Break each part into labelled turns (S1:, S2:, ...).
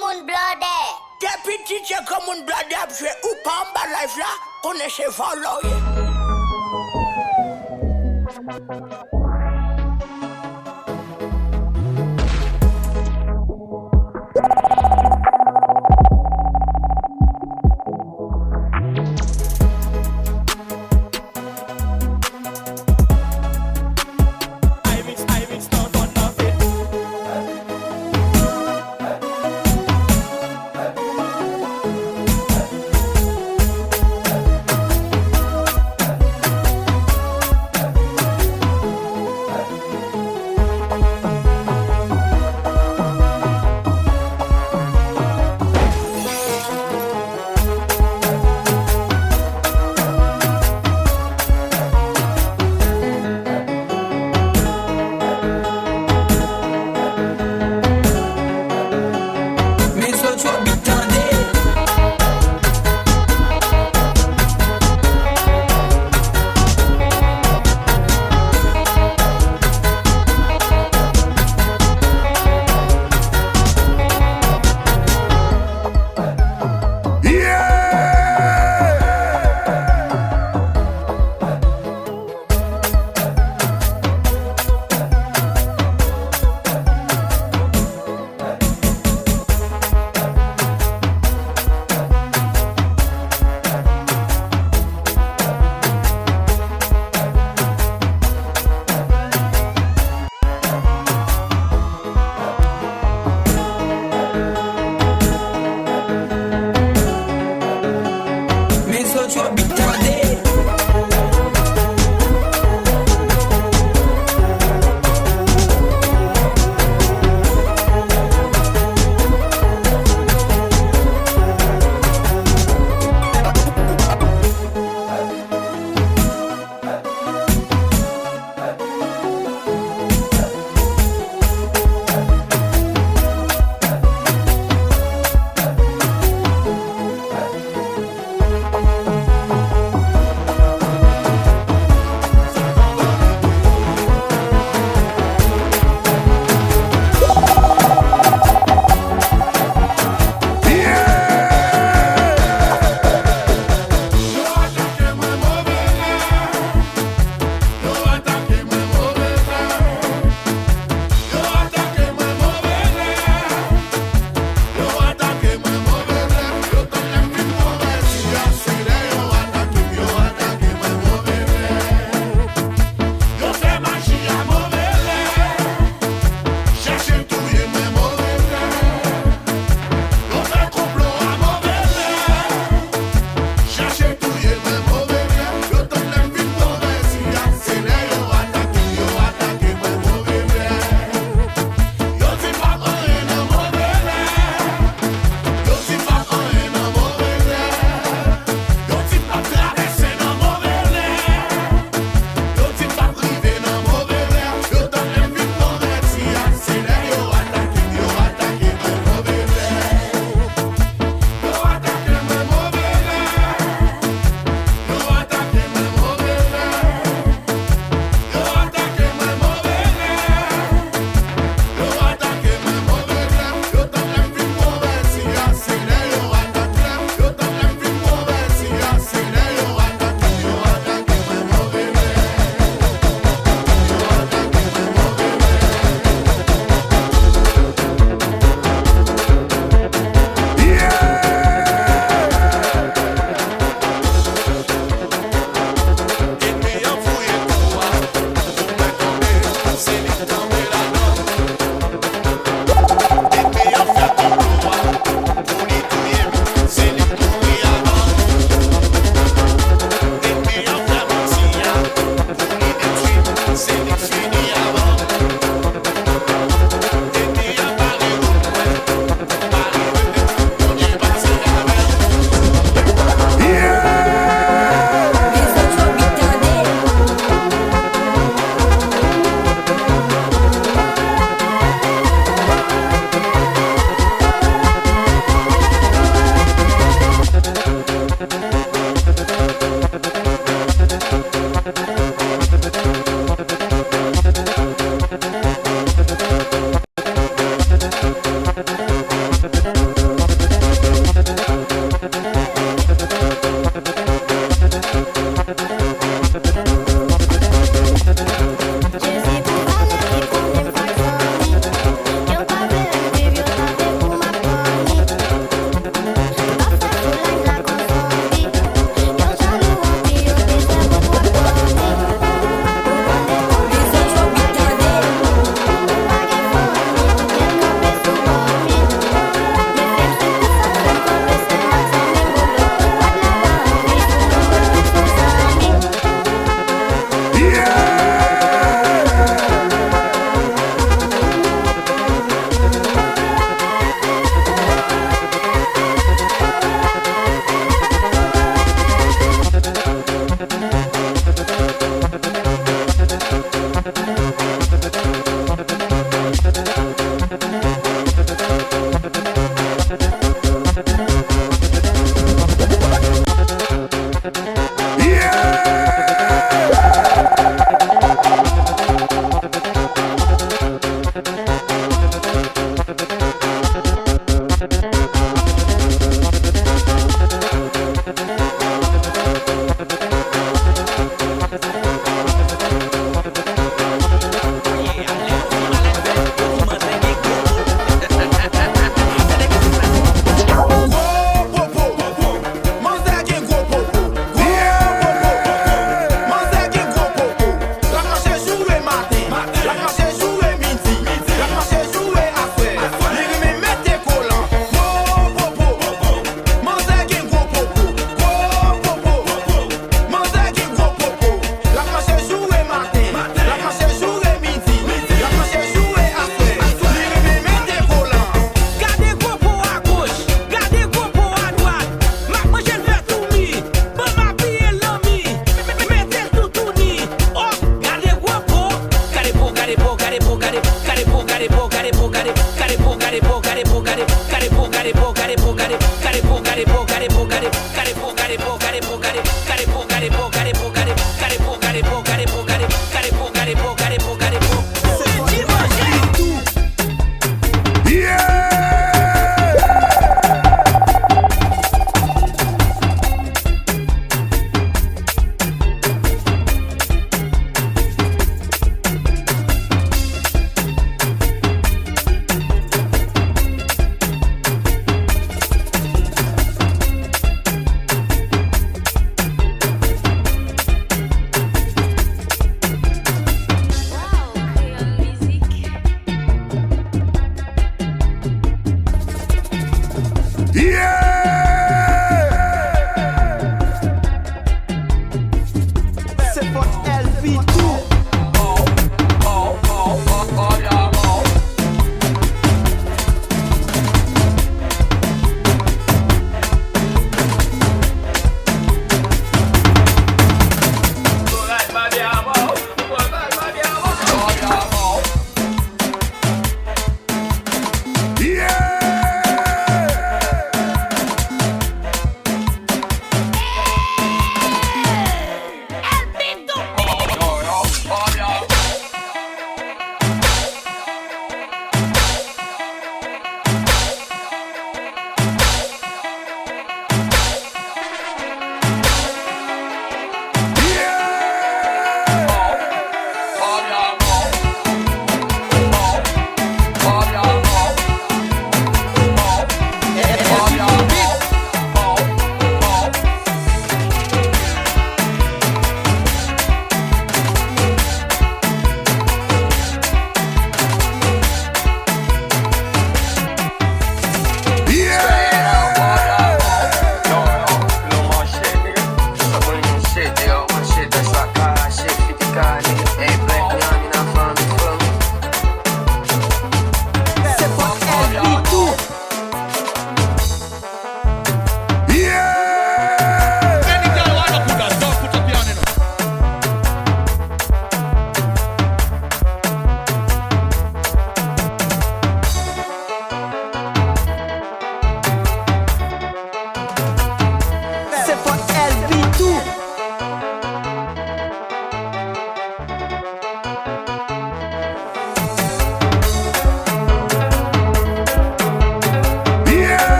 S1: Common Blood.
S2: Deputy Che Common Blood apre ou combat life là, connaissez follow.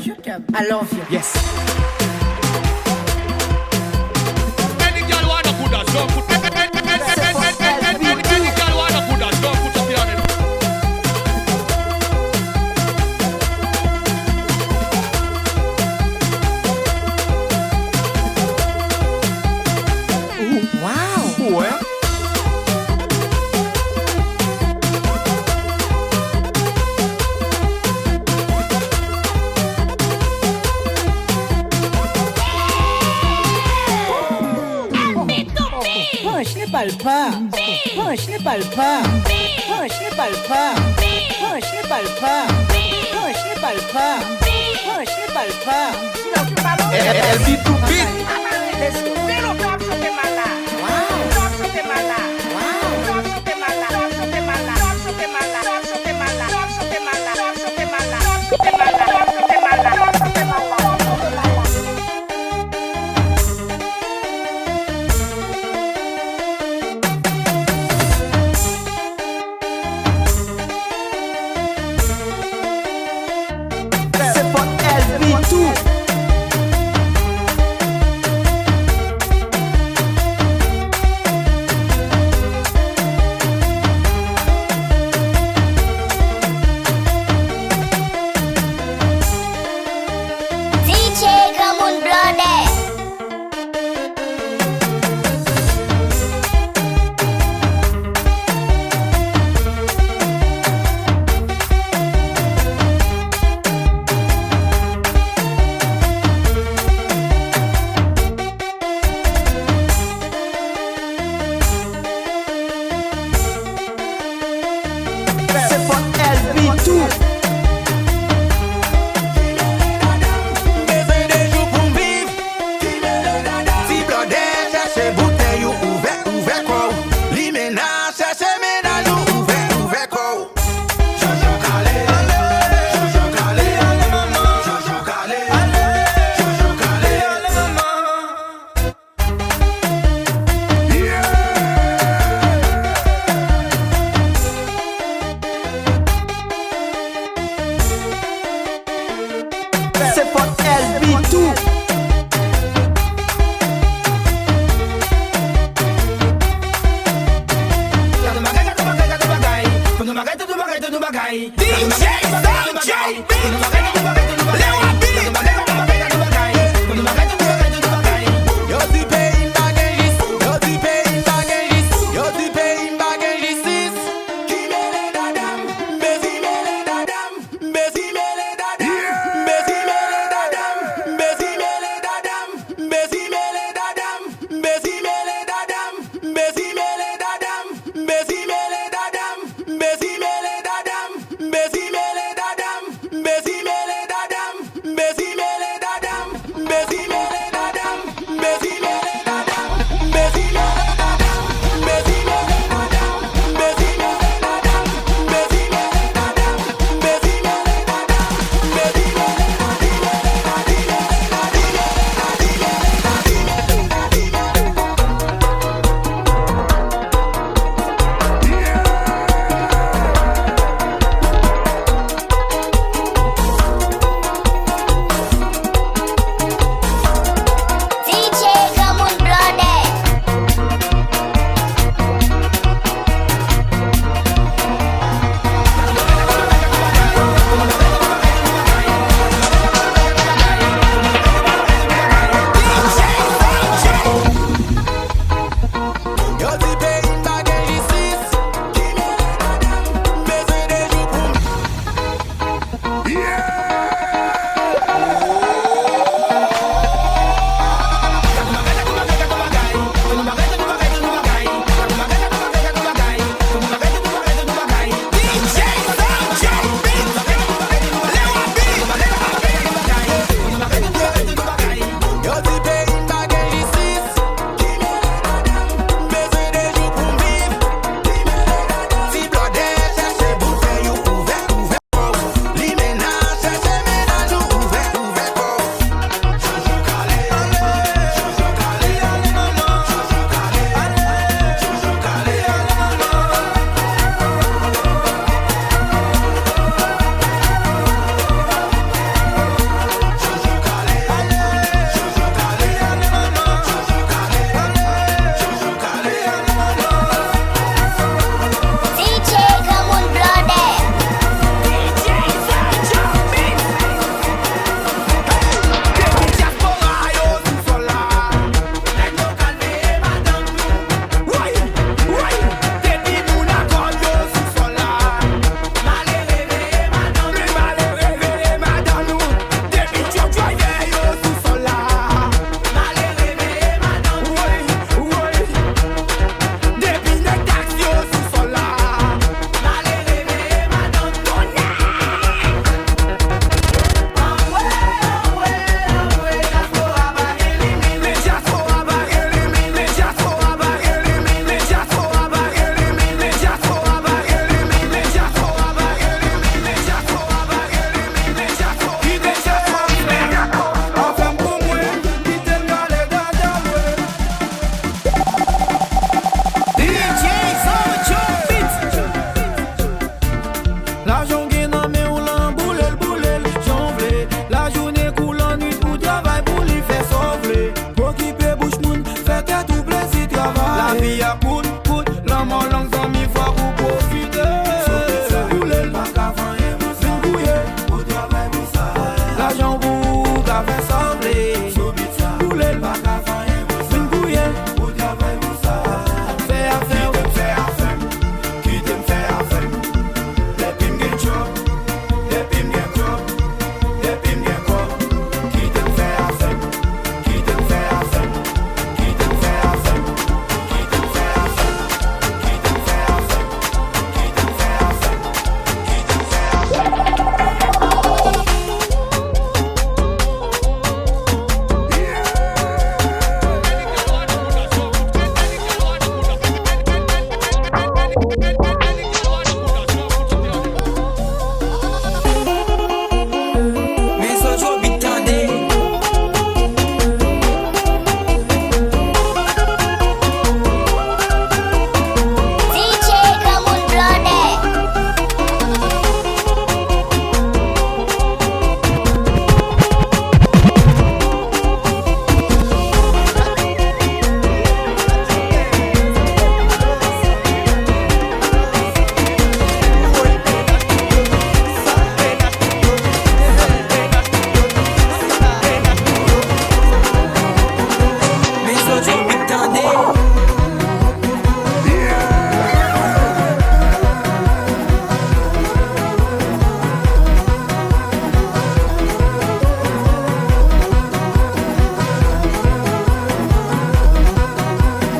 S2: t'aime. I love you.
S1: Yes.
S3: Any girl wanna put that song, put any girl wanna put that song, put up your hand.
S2: Wow.
S1: Ouais.
S2: Punch n'est pas le pas. Punch n'est pas le pas. Punch n'est pas le pas. Punch n'est pas le pas. Punch n'est pas le pas. Punch n'est pas le pas.
S1: Elle vit tout vite. C'est pas elle vit tout.
S4: DJ Gamun Bloody.
S1: C'est pas elle vit tout.
S5: Besoin de jours pour vivre. Si blodé cherche bouteille ouvert quoi. Li ménage cherche ménage ouvert quoi. Jojo calé, Jojo calé, Jojo calé, Jojo calé,
S1: C'est pas elle vit tout.
S5: Yo du pays bagagis, yo du pays bagagis, yo du pays bagagis. Qui mêle dadam, bezi mêle dadam, bezi mêle dadam, bezi mêle dadam, bezi mêle dadam, bezi mêle dadam, bezi mêle dadam, bezi mêle dadam, bezi mêle dadam, bezi mêle dadam, bezi mêle dadam, bezi mêle dadam, bezi L'argent qui n'a mais on l'emboule, j'envle. La journée coule en nuit pour travail pour lui faire sauver. Pour occuper bouche moun, fait tête tout plaisir travail. La vie a coûte, la mort langue dans mi fois pour profiter. Boulel, pas qu'à faire un bouillé, pour travail pour ça. L'argent pour qu'à faire sauver. Boulel, pas qu'à faire un bouillé, pour travail pour ça. Fais affaire, qui t'aime faire affaire. Let him get drunk, let him get drunk, let him get drunk. Qui t'aime faire affaire, qui t'aime faire affaire, qui t'aime faire affaire, qui t'aime faire affaire, qui t'aime faire affaire, qui t'aime faire affaire, qui t'aime faire affaire.
S6: Mais so jo bitande
S4: DJ Gamun Blooded.
S6: Mais so jo bitande Mais so jo bitande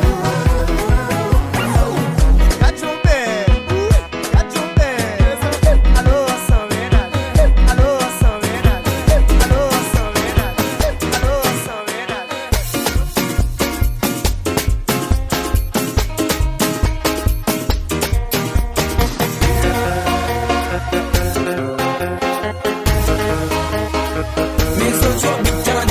S4: DJ Gamun Blooded.
S6: Mais so jo bitande Mais so jo bitande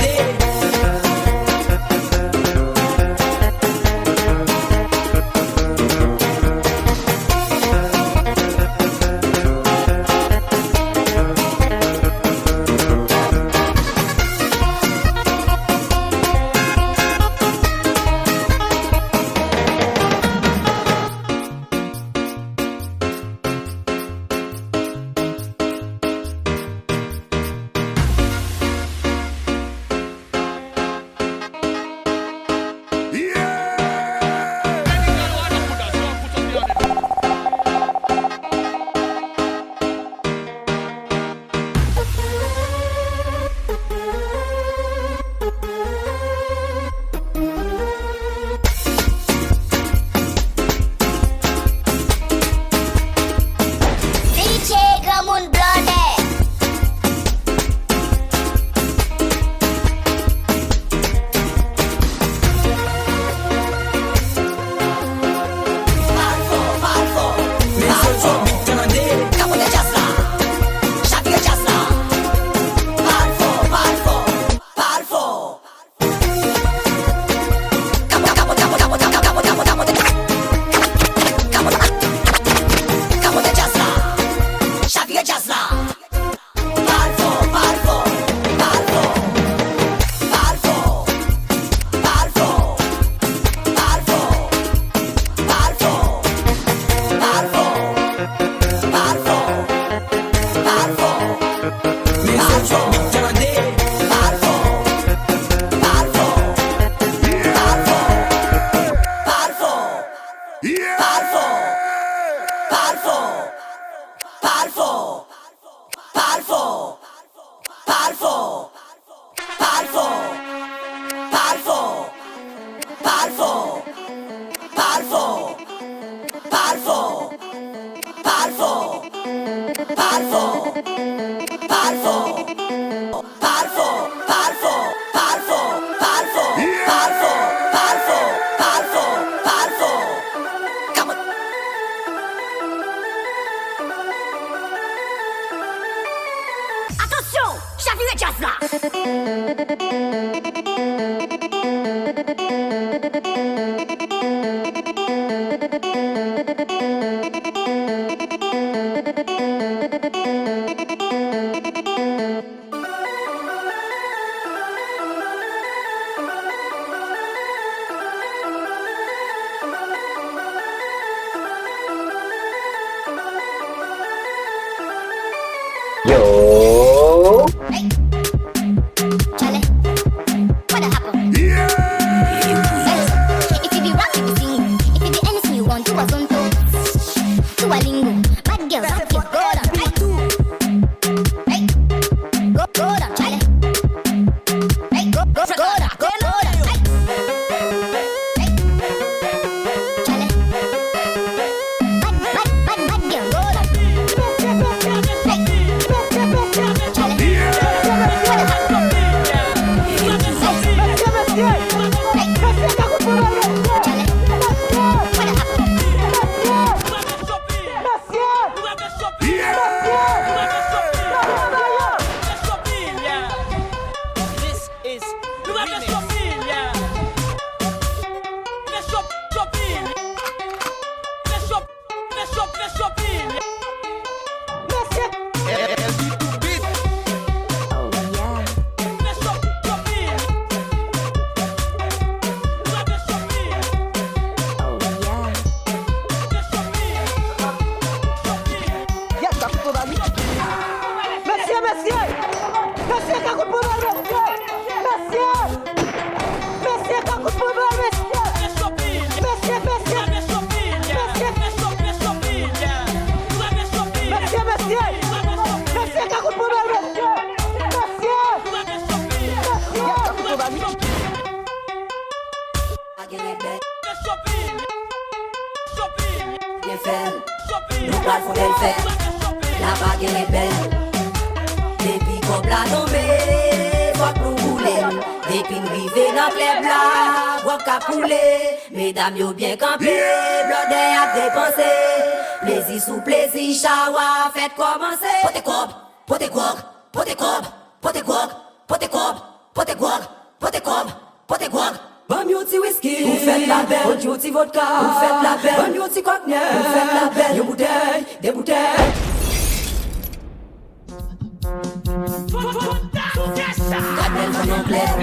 S4: Attention, Shafi et Jasla.
S7: Mesdames yo bien campé, blodé a dépensé. Plaisir sous plaisir, chawa, faites commencer. Pote cob, pote cob, pote cob, pote cob, pote cob, pote cob, pote cob, pote cob. Bon yo ti whisky, vous faites la belle. Bon yo ti vodka, vous faites la belle. Bon yo ti cocktail, vous faites la belle. Yo bouteille, des bouteilles. Gardez le nom clair.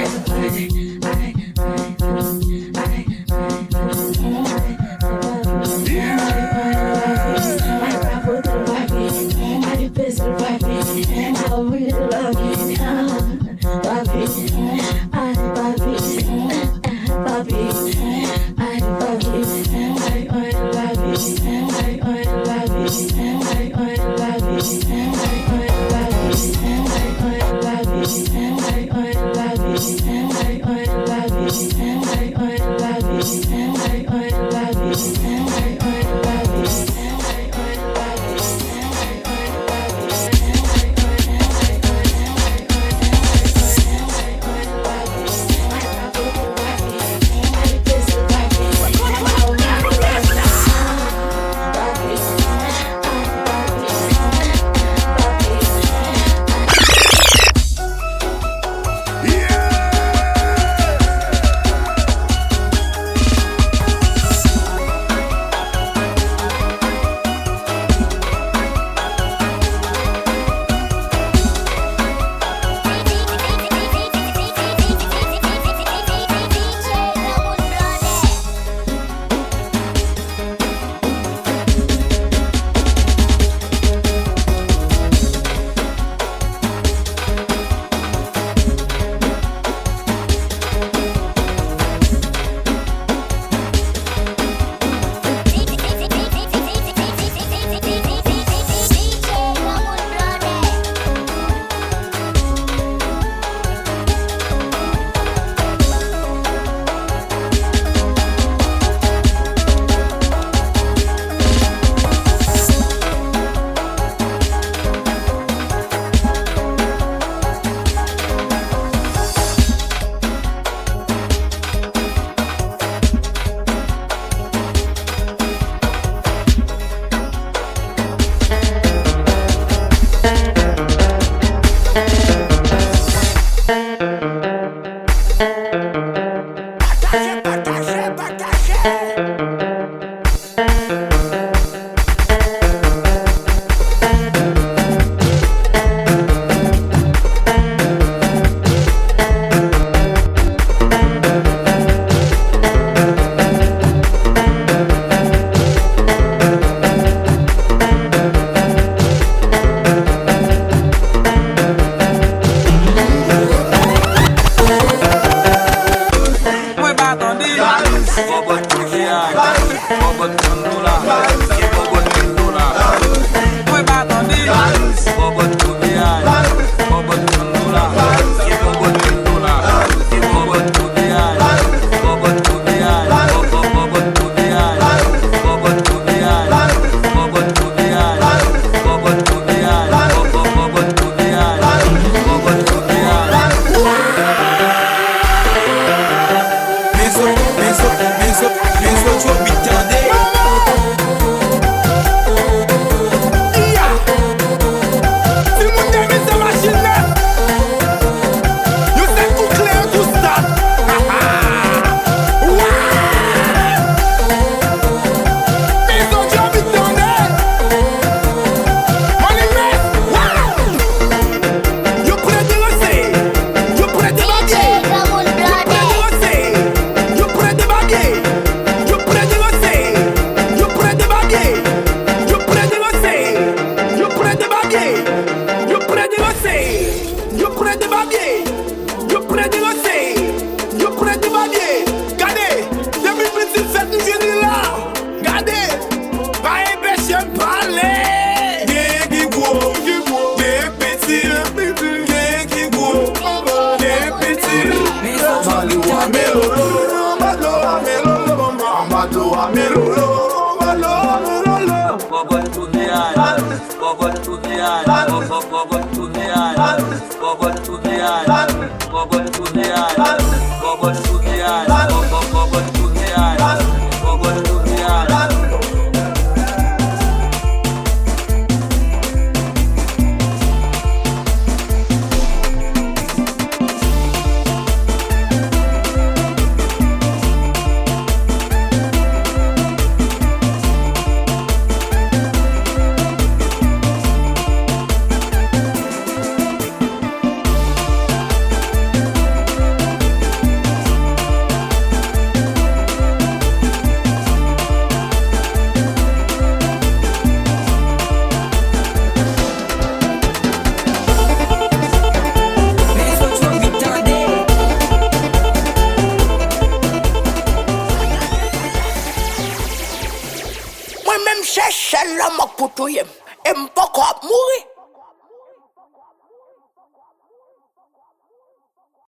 S5: Yo près de l'océan, yo près de babier, yo près de l'océan, yo près de babier. Gardez, 2027 nous venons là. Gardez, pas empêcher de parler. Des qui gros, des petits, des qui gros, des petits. Malo amelolo, malo amelolo, malo amelolo, malo amelolo.
S6: Bobo tu viado, bobo tu viado, bobo tu viado, bobo tu viado, bobo tu viado, bobo tu viado, bobo tu viado, bobo tu viado.
S5: Moi-même cherche l'homme pour tout, et m'poko mourir.